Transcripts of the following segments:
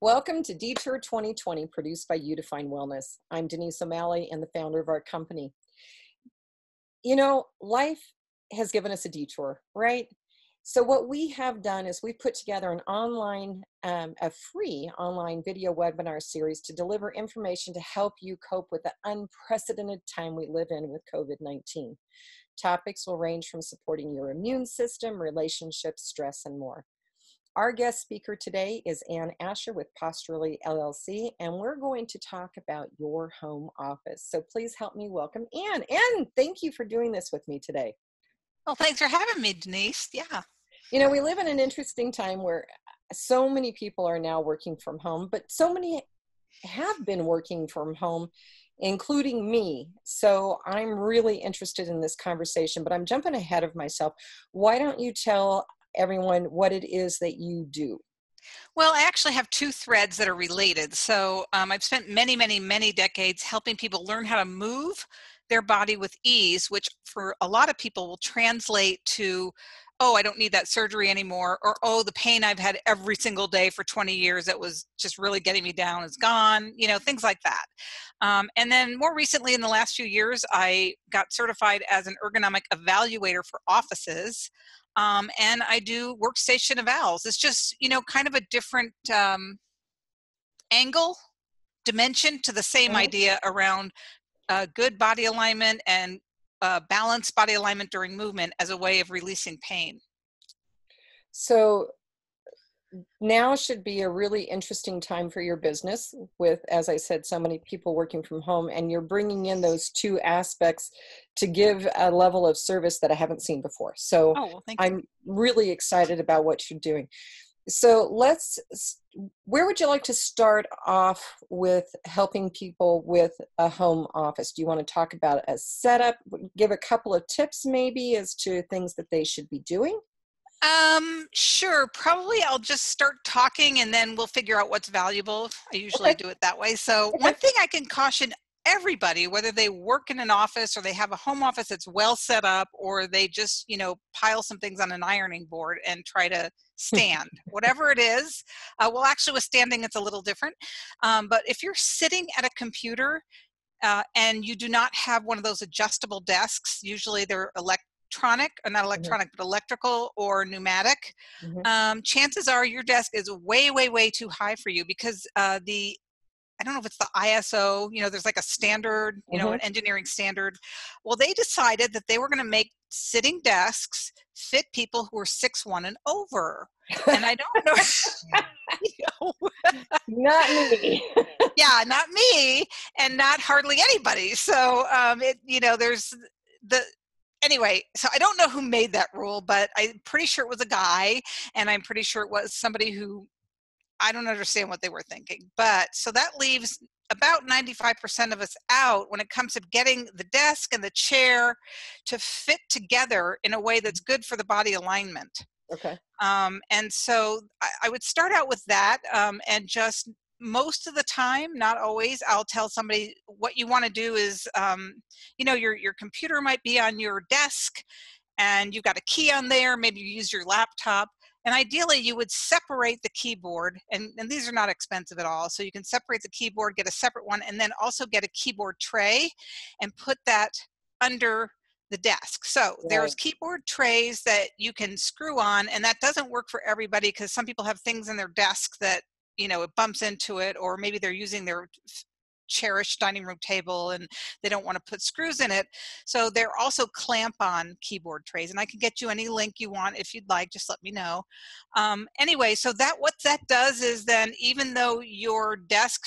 Welcome to Detour 2020, produced by You Define Wellness. I'm Denise O'Malley and the founder of our company. You know, life has given us a detour, right? So what we have done is we put together an a free online video webinar series to deliver information to help you cope with the unprecedented time we live in with COVID-19. Topics will range from supporting your immune system, relationships, stress, and more. Our guest speaker today is Asher with Posturally LLC, and we're going to talk about your home office. So please help me welcome Ann. Ann, thank you for doing this with me today. Well, thanks for having me, Denise. Yeah. You know, we live in an interesting time where so many people are now working from home, but so many have been working from home, including me. So I'm really interested in this conversation, but I'm jumping ahead of myself. Why don't you tell everyone what it is that you do? Well, I actually have two threads that are related. So I've spent many decades helping people learn how to move their body with ease, which for a lot of people will translate to, oh, I don't need that surgery anymore, or, oh, the pain I've had every single day for 20 years that was just really getting me down is gone, things like that. And then more recently, in the last few years, I got certified as an ergonomic evaluator for offices. And I do workstation evals. It's just, kind of a different angle, dimension to the same idea around good body alignment and balanced body alignment during movement as a way of releasing pain. So now should be a really interesting time for your business with, as I said, so many people working from home, and you're bringing in those two aspects to give a level of service that I haven't seen before. So I'm really excited about what you're doing. So where would you like to start off with helping people with a home office? Do you want to talk about a setup, give a couple of tips maybe as to things that they should be doing? Sure. Probably I'll just start talking and then we'll figure out what's valuable. I usually do it that way. So one thing I can caution everybody, whether they work in an office or they have a home office that's well set up, or they just, pile some things on an ironing board and try to stand, whatever it is. Well, actually with standing, it's a little different. But if you're sitting at a computer and you do not have one of those adjustable desks, usually they're electrical or pneumatic, chances are your desk is way too high for you because I don't know if it's the ISO, there's like a standard, an engineering standard. Well, they decided that they were going to make sitting desks fit people who are 6'1" and over. And I don't know. Not me. Yeah, not me, and not hardly anybody. So, there's anyway, so I don't know who made that rule, but I'm pretty sure it was a guy, and I'm pretty sure it was somebody who, I don't understand what they were thinking. But so that leaves about 95% of us out when it comes to getting the desk and the chair to fit together in a way that's good for the body alignment. Okay. And so I would start out with that, and just most of the time, not always, I'll tell somebody what you want to do is, your computer might be on your desk and you've got a key on there, maybe you use your laptop. And ideally, you would separate the keyboard, and these are not expensive at all. So you can separate the keyboard, get a separate one, and then also get a keyboard tray and put that under the desk. So there's keyboard trays that you can screw on, and that doesn't work for everybody because some people have things in their desk that, it bumps into it, or maybe they're using their cherished dining room table and they don't want to put screws in it. So they're also clamp-on keyboard trays, and I can get you any link you want if you'd like. Just let me know. Anyway, so what that does is then, even though your desk,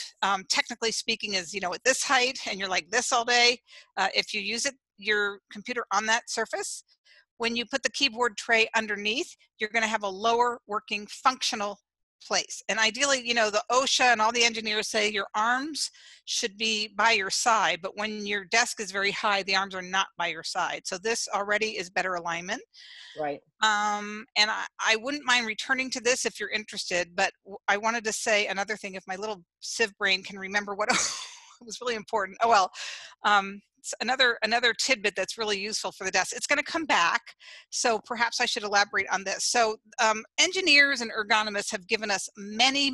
technically speaking, is at this height and you're like this all day, if you use your computer on that surface, when you put the keyboard tray underneath, you're going to have a lower working functional place. And ideally, the OSHA and all the engineers say your arms should be by your side, but when your desk is very high, the arms are not by your side. So this already is better alignment. Right. And I wouldn't mind returning to this if you're interested, but I wanted to say another thing, if my little sieve brain can remember what was really important. Oh, well, another tidbit that's really useful for the desk. It's going to come back, so perhaps I should elaborate on this. So engineers and ergonomists have given us many,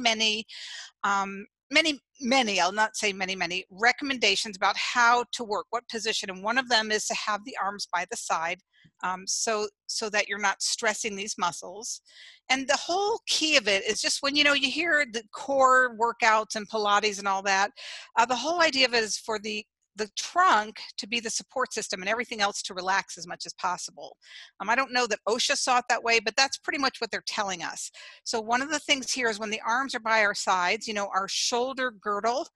I'll not say many recommendations about how to work, what position, and one of them is to have the arms by the side, so that you're not stressing these muscles. And the whole key of it is just when, you hear the core workouts and Pilates and all that, the whole idea of it is for the trunk to be the support system and everything else to relax as much as possible. I don't know that OSHA saw it that way, but that's pretty much what they're telling us. So one of the things here is when the arms are by our sides, our shoulder girdle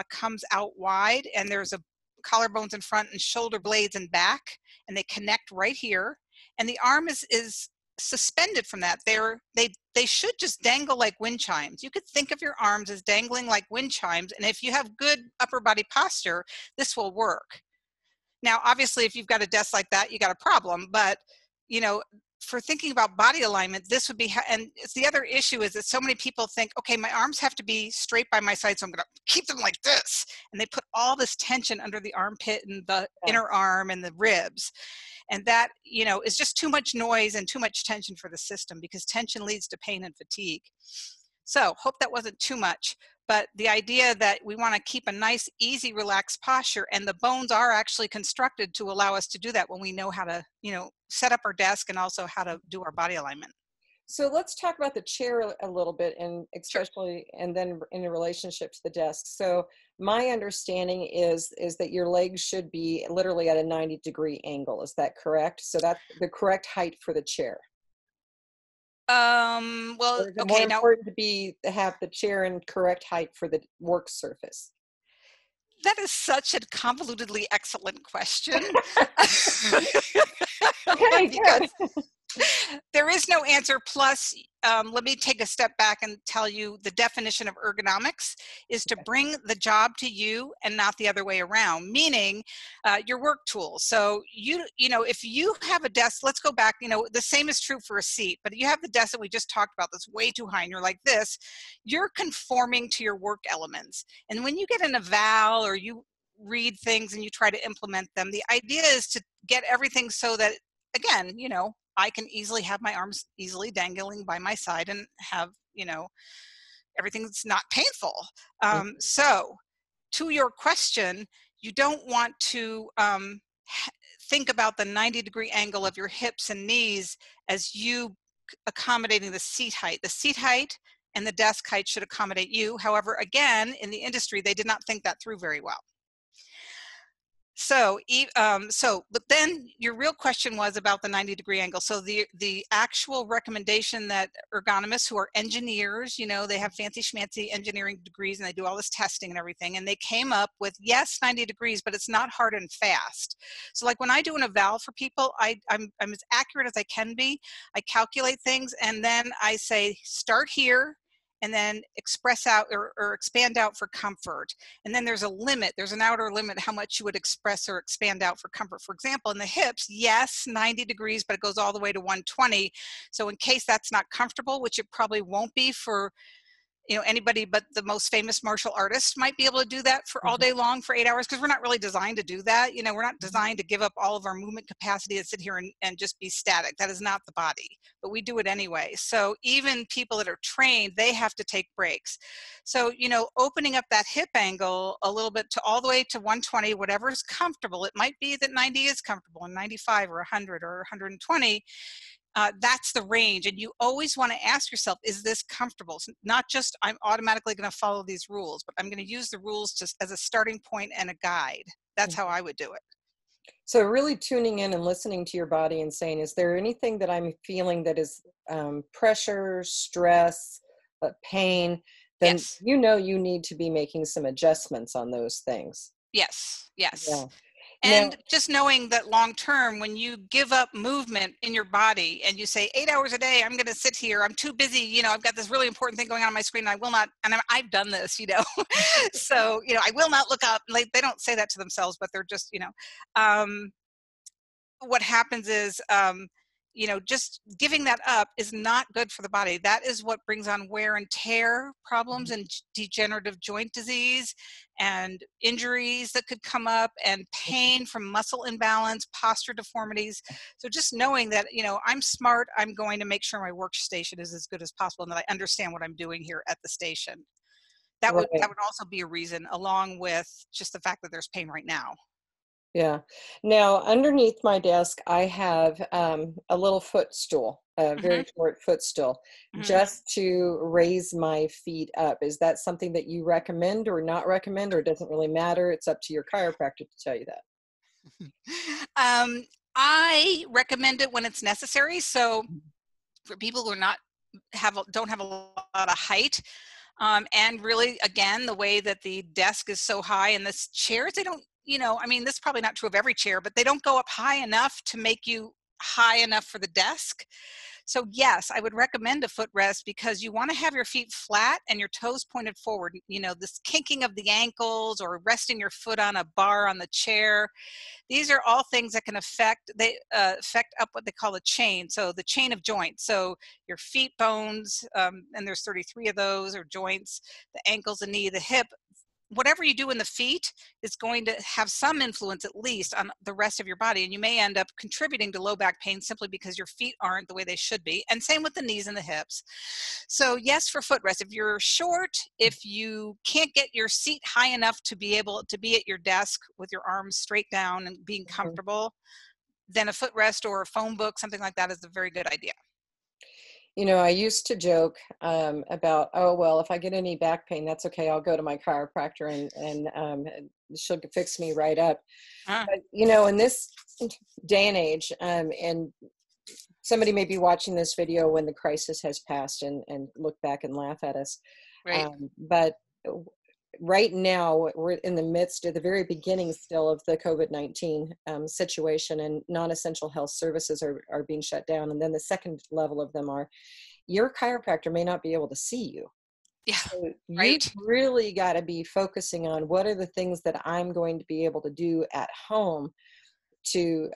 comes out wide, and there's a collarbones in front and shoulder blades in back, and they connect right here. And the arm is suspended from that. They should just dangle like wind chimes. You could think of your arms as dangling like wind chimes, and if you have good upper body posture, this will work. Now, obviously, if you've got a desk like that, you got a problem, but for thinking about body alignment, this would be, and it's the other issue is that so many people think, okay, my arms have to be straight by my side, so I'm going to keep them like this. And they put all this tension under the armpit and the inner arm and the ribs. And that, is just too much noise and too much tension for the system, because tension leads to pain and fatigue. So hope that wasn't too much, but the idea that we want to keep a nice, easy, relaxed posture, and the bones are actually constructed to allow us to do that when we know how to, set up our desk and also how to do our body alignment. So let's talk about the chair a little bit, and Sure. especially, and then in relationship to the desk. So my understanding is that your legs should be literally at a 90-degree angle. Is that correct? So that's the correct height for the chair. Well, Or is it more okay, now important to have the chair in correct height for the work surface? that is such a convolutedly excellent question. Okay, Because good. there is no answer. Plus, let me take a step back and tell you the definition of ergonomics is to bring the job to you and not the other way around, meaning your work tools. So if you have a desk, let's go back, the same is true for a seat, but you have the desk that we just talked about that's way too high and you're like this, you're conforming to your work elements. And when you get an eval or you read things and you try to implement them, the idea is to get everything so that, again, I can easily have my arms easily dangling by my side and have, everything's not painful. So to your question, you don't want to think about the 90-degree angle of your hips and knees as you accommodating the seat height. The seat height and the desk height should accommodate you. However, again, in the industry, they did not think that through very well. So, but then your real question was about the 90-degree angle. So the actual recommendation that ergonomists who are engineers, they have fancy schmancy engineering degrees and they do all this testing and everything, and they came up with, yes, 90 degrees, but it's not hard and fast. So like when I do an eval for people, I'm as accurate as I can be. I calculate things and then I say, start here, and then express out or expand out for comfort. And then there's a limit, there's an outer limit how much you would express or expand out for comfort. For example, in the hips, yes, 90 degrees, but it goes all the way to 120. So in case that's not comfortable, which it probably won't be for anybody but the most famous martial artist might be able to do that for all day long for 8 hours, because we're not really designed to do that. We're not designed to give up all of our movement capacity and sit here and just be static. That is not the body, but we do it anyway. So even people that are trained, they have to take breaks. So, opening up that hip angle a little bit to all the way to 120, whatever is comfortable. It might be that 90 is comfortable and 95 or 100 or 120. That's the range, and you always want to ask yourself, is this comfortable? It's not just I'm automatically going to follow these rules, but I'm going to use the rules just as a starting point and a guide. That's how I would do it. So really tuning in and listening to your body and saying, is there anything that I'm feeling that is pressure, stress, pain? Then Yes. you need to be making some adjustments on those things. Yes. Yeah. Now, And just knowing that long term, when you give up movement in your body and you say 8 hours a day, I'm going to sit here, I'm too busy, I've got this really important thing going on my screen, and I will not, and I've done this, so, I will not look up. Like, they don't say that to themselves, but they're just, what happens is just giving that up is not good for the body. That is what brings on wear and tear problems and degenerative joint disease and injuries that could come up, and pain from muscle imbalance, posture deformities. So just knowing that, I'm smart, I'm going to make sure my workstation is as good as possible and that I understand what I'm doing here at the station. That would Right. also be a reason, along with just the fact that there's pain right now. Yeah. Now, underneath my desk, I have a little footstool, a Hmm. very short footstool, Hmm. just to raise my feet up. Is that something that you recommend or not recommend, or it doesn't really matter? It's up to your chiropractor to tell you that. um, I recommend it when it's necessary. So for people who are not don't have a lot of height, and really, again, the way that the desk is so high and this chairs, they don't, I mean, this is probably not true of every chair, but they don't go up high enough to make you high enough for the desk. So yes, I would recommend a footrest because you want to have your feet flat and your toes pointed forward. This kinking of the ankles or resting your foot on a bar on the chair, these are all things that can affect up what they call a chain. So the chain of joints. So your feet bones, and there's 33 of those, or joints, the ankles, the knee, the hip. Whatever you do in the feet is going to have some influence at least on the rest of your body, and you may end up contributing to low back pain simply because your feet aren't the way they should be. And same with the knees and the hips. So yes, for footrest, if you're short, if you can't get your seat high enough to be able to be at your desk with your arms straight down and being Mhm. comfortable, then a footrest or a phone book, something like that, is a very good idea. I used to joke about, oh, well, if I get any back pain, that's okay. I'll go to my chiropractor and she'll fix me right up. uh, But, in this day and age, and somebody may be watching this video when the crisis has passed and look back and laugh at us. right. But right now, we're in the midst of the very beginning still of the COVID-19 situation, and non-essential health services are being shut down. And then the second level of them are your chiropractor may not be able to see you. Yeah. So you Right. really got to be focusing on what are the things that I'm going to be able to do at home to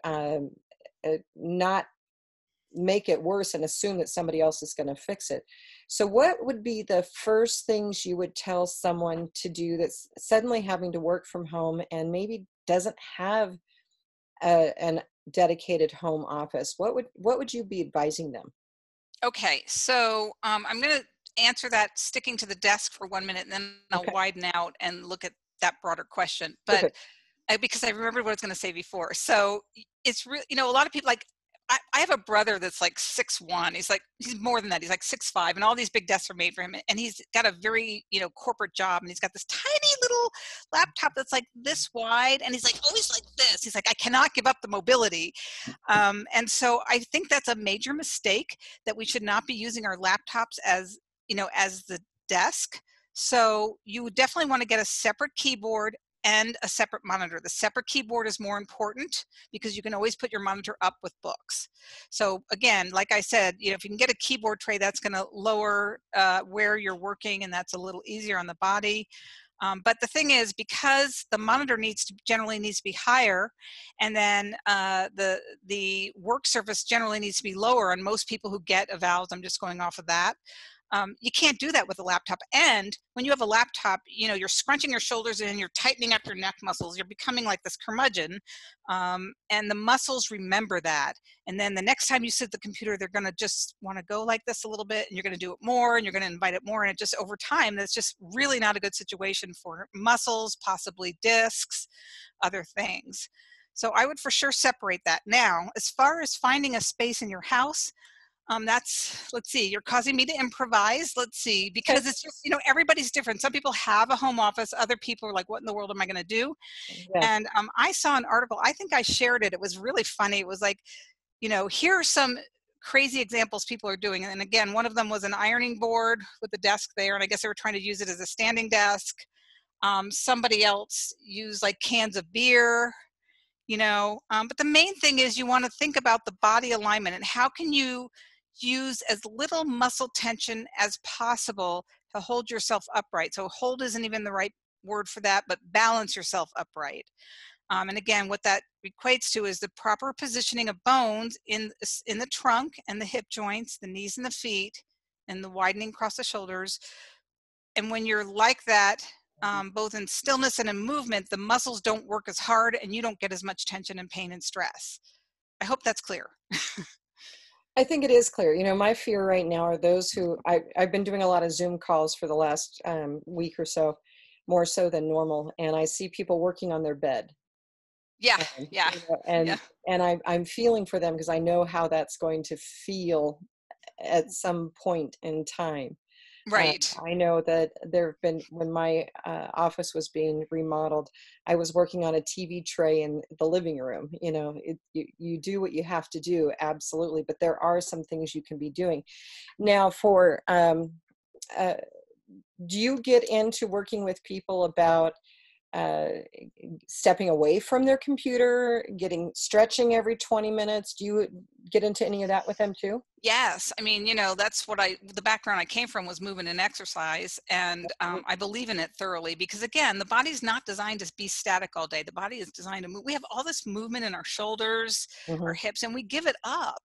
not make it worse and assume that somebody else is going to fix it. So what would be the first things you would tell someone to do that's suddenly having to work from home and maybe doesn't have an dedicated home office? What would you be advising them? Okay, so I'm going to answer that sticking to the desk for 1 minute, and then I'll Okay, widen out and look at that broader question. But perfect. because I remembered what I was going to say before. So it's really, a lot of people, like, I have a brother that's like 6'1". He's more than that. He's like 6'5", and all these big desks are made for him. And he's got a very, corporate job, and he's got this tiny little laptop that's like this wide, and he's like always like this. He's like, I cannot give up the mobility. And so I think that's a major mistake, that we should not be using our laptops as the desk. So you would definitely want to get a separate keyboard and a separate monitor. The separate keyboard is more important because you can always put your monitor up with books. So again, like I said, if you can get a keyboard tray, that's going to lower where you're working, and that's a little easier on the body. But the thing is, because the monitor generally needs to be higher, and then the work surface generally needs to be lower, and most people who get evals, I'm just going off of that, you can't do that with a laptop. And when you have a laptop, you're scrunching your shoulders in, you're tightening up your neck muscles, you're becoming like this curmudgeon, and the muscles remember that. And then the next time you sit at the computer, they're going to just want to go like this a little bit, and you're going to do it more, and you're going to invite it more, and it just, over time, that's just really not a good situation for muscles, possibly discs, other things. So I would for sure separate that. Now, as far as finding a space in your house, let's see, you're causing me to improvise. Let's see, Okay. because it's just, everybody's different. Some people have a home office. Other people are like, what in the world am I going to do? Yeah. And I saw an article, I think I shared it. It was really funny. It was like, here are some crazy examples people are doing. And again, one of them was an ironing board with a desk there. And I guess they were trying to use it as a standing desk. Somebody else used like cans of beer, but the main thing is you want to think about the body alignment and how can you use as little muscle tension as possible to hold yourself upright. So hold isn't even the right word for that, but balance yourself upright. And again, what that equates to is the proper positioning of bones in the trunk and the hip joints, the knees and the feet, and the widening across the shoulders. And when you're like that, both in stillness and in movement, the muscles don't work as hard and you don't get as much tension and pain and stress. I hope that's clear. I think it is clear. My fear right now are those who I've been doing a lot of Zoom calls for the last week or so, more so than normal, and I see people working on their bed. Yeah, Um, yeah, you know, yeah. and I'm feeling for them because I know how that's going to feel at some point in time. Right. I know that there have been, when my office was being remodeled, I was working on a TV tray in the living room. You do what you have to do, absolutely, but there are some things you can be doing. Now, uh, do you get into working with people about uh, stepping away from their computer, stretching every 20 minutes? Do you get into any of that with them too? Yes, I mean, that's what the background I came from was movement and exercise, and I believe in it thoroughly because, again, the body's not designed to be static all day. The body is designed to move. We have all this movement in our shoulders, our Mm-hmm. hips, and we give it up.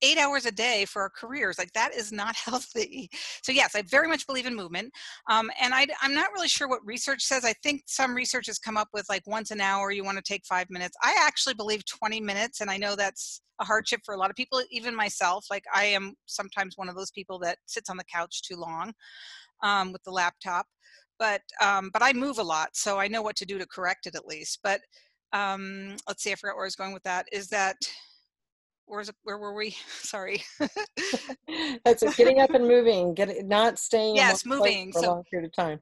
8 hours a day for our careers, like that is not healthy. So yes, I very much believe in movement, and I'm not really sure what research says. I think some research has come up with like once an hour you want to take 5 minutes. I actually believe 20 minutes, and I know that's a hardship for a lot of people, even myself. Like I am sometimes one of those people that sits on the couch too long with the laptop, but I move a lot, so I know what to do to correct it at least. But let's see, I forgot where I was going with that. Where were we? Sorry. That's it. Getting up and moving, not staying in one Yes, place moving. for a long period of time.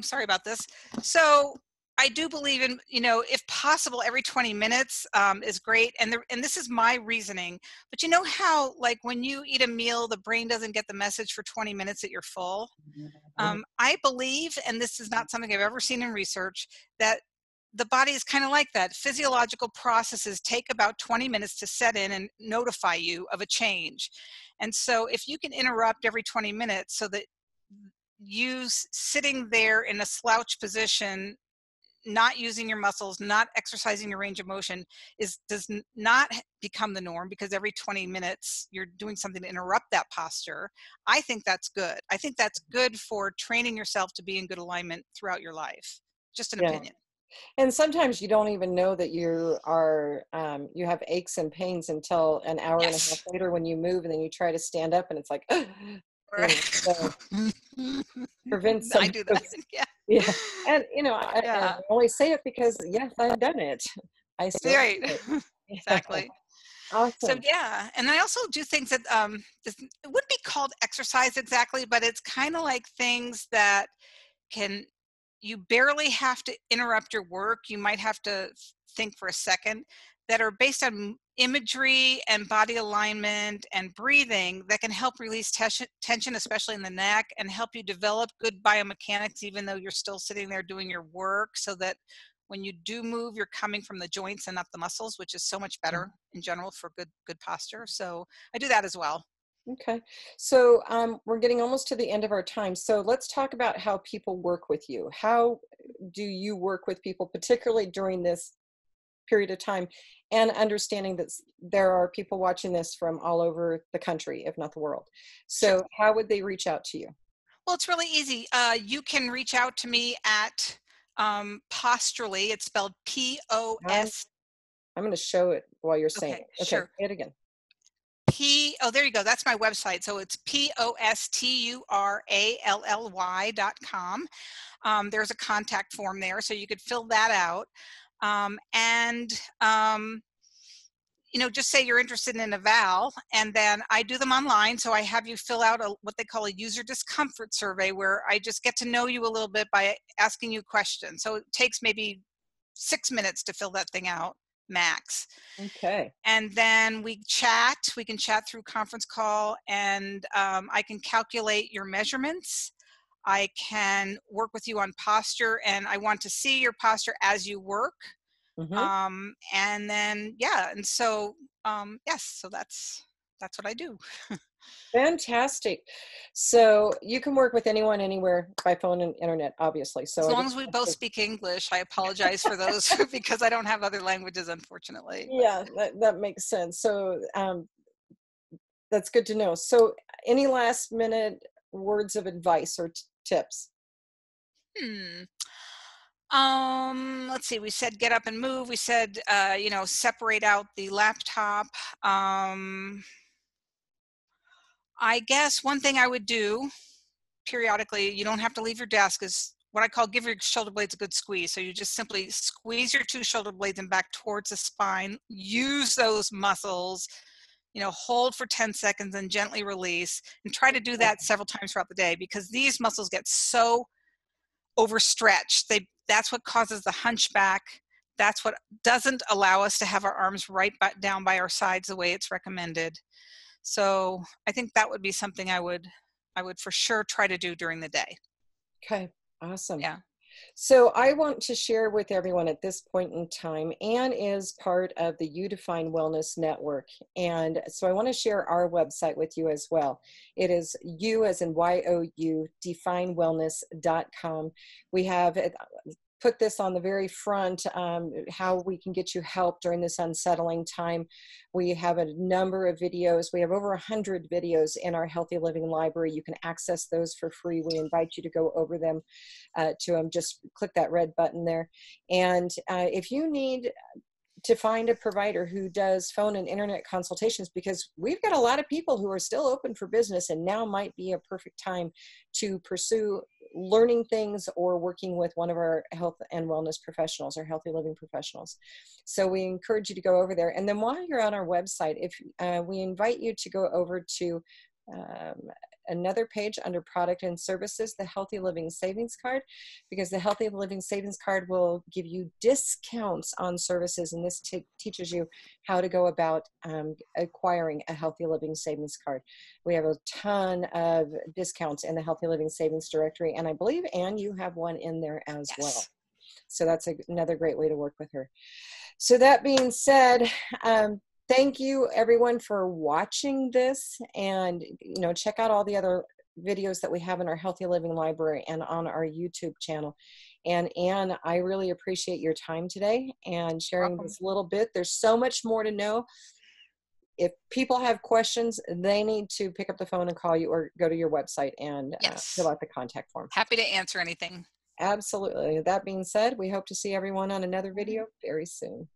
Sorry about this. So I do believe in, if possible, every 20 minutes is great. And this is my reasoning. But you know how, like, when you eat a meal, the brain doesn't get the message for 20 minutes that you're full? Mhm. I believe, and this is not something I've ever seen in research, that the body is kind of like that. Physiological processes take about 20 minutes to set in and notify you of a change. And so if you can interrupt every 20 minutes so that sitting there in a slouch position, not using your muscles, not exercising your range of motion not become the norm, because every 20 minutes you're doing something to interrupt that posture. I think that's good. I think that's good for training yourself to be in good alignment throughout your life. Just an Yeah. opinion. And sometimes you don't even know that you have aches and pains until an hour and a half Yes. later when you move and then you try to stand up and it's like, Right. so prevents some I do of, that. Yeah. yeah. And, and Yeah. I only say it because, yes, I've done it. I still Right. do it. Yeah. Exactly. So Awesome. yeah, and I also do things that it wouldn't be called exercise exactly, but it's kind of like things that can you barely have to interrupt your work. You might have to think for a second, that are based on imagery and body alignment and breathing that can help release tension, especially in the neck, and help you develop good biomechanics even though you're still sitting there doing your work, so that when you do move, you're coming from the joints and not the muscles, which is so much better in general for good posture. So I do that as well. Okay. So we're getting almost to the end of our time. So let's talk about how people work with you. How do you work with people, particularly during this period of time, and understanding that there are people watching this from all over the country, if not the world. Sure. So how would they reach out to you? Well, it's really easy. You can reach out to me at Posturally. It's spelled I'm, P-O-S. I'm going to show it while you're saying Okay, it. Okay, sure. say it again. Oh, there you go. That's my website. So it's posturally.com. There's a contact form there, so you could fill that out. And just say you're interested in an eval, and then I do them online. So I have you fill out what they call a user discomfort survey, where I just get to know you a little bit by asking you questions. So it takes maybe 6 minutes to fill that thing out, max. Okay. And then we can chat through conference call, and I can calculate your measurements. I can work with you on posture, and I want to see your posture as you work. Mm-hmm. And then, yeah, and so, yes, so that's. that's what I do. Fantastic. So you can work with anyone, anywhere by phone and internet, obviously. As So I long just as we want both to, speak English. I apologize for those because I don't have other languages, unfortunately. But yeah, that makes sense. So that's good to know. So any last minute words of advice or tips? hmm. Let's see. We said get up and move. We said, separate out the laptop. Um, I guess one thing I would do periodically, you don't have to leave your desk, is what I call give your shoulder blades a good squeeze. So you just simply squeeze your two shoulder blades and back towards the spine. Use those muscles, hold for 10 seconds and gently release, and try to do that several times throughout the day, because these muscles get so overstretched. That's what causes the hunchback. That's what doesn't allow us to have our arms right down by our sides the way it's recommended. So I think that would be something I would for sure try to do during the day. Okay, awesome. Yeah. So I want to share with everyone at this point in time. Anne is part of the You Define Wellness Network. And so I want to share our website with you as well. It is you as in YOU, definewellness.com. We have put this on the very front, how we can get you help during this unsettling time. We have a number of videos. We have over 100 videos in our Healthy Living library. You can access those for free. We invite you to go over them to them. Just click that red button there. And if you need to find a provider who does phone and internet consultations, because we've got a lot of people who are still open for business, and now might be a perfect time to pursue learning things or working with one of our health and wellness professionals or healthy living professionals. So we encourage you to go over there. And then while you're on our website, if we invite you to go over to um, another page under product and services, the Healthy Living Savings Card, because the Healthy Living Savings Card will give you discounts on services, and this teaches you how to go about acquiring a Healthy Living Savings Card. We have a ton of discounts in the Healthy Living Savings Directory, and I believe, Anne, you have one in there as well. Yes. So that's another great way to work with her. So that being said, thank you everyone for watching this, and check out all the other videos that we have in our Healthy Living library and on our YouTube channel. And Anne, I really appreciate your time today and sharing Welcome. this little bit. There's so much more to know. If people have questions, they need to pick up the phone and call you, or go to your website and fill Yes. out the contact form. Happy to answer anything. Absolutely. That being said, we hope to see everyone on another All right. video very soon.